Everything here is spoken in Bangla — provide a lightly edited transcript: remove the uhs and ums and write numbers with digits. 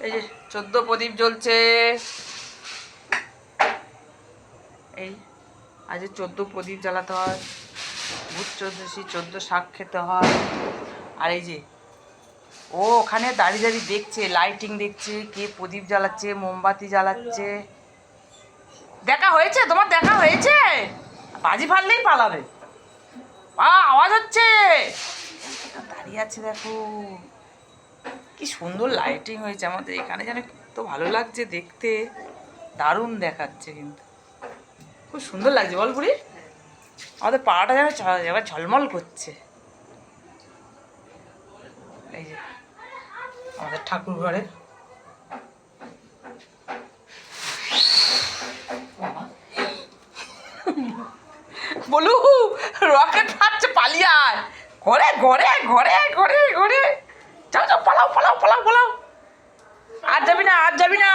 এই যে 14 প্রদীপ জ্বলছে। এই আজ 14 প্রদীপ জ্বালাতে হয়, ভূত চৌদশী 14 শাক খেতে হয়। আর এই যে ও ওখানে দাঁড়িয়ে দাঁড়িয়ে দেখছে, লাইটিং দেখছে, কে প্রদীপ জ্বালাচ্ছে, মোমবাতি জ্বালাচ্ছে। দেখা হয়েছে তোমার? দেখা হয়েছে? বাজি ফাললেই পালাবে। আওয়াজ হচ্ছে, দাঁড়িয়ে আছে দেখো। কি সুন্দর লাইটিং হয়েছে আমাদের এখানে, যেন তো ভালো লাগছে দেখতে, দারুণ দেখাচ্ছে কিন্তু, খুব সুন্দর লাগছে বল বুড়ি। আমাদের পাড়াটা যেন এবার ঝলমল করছে। এই যে আমাদের ঠাকুর ঘরে বলু রকেট ফাটছে, পালিয়ে আয় ঘরে ঘরে ঘরে ঘরে ঘরে। যাও যাও, পালাও পালাও পালাও পালাও। আর যাবি না, আর যাবি না।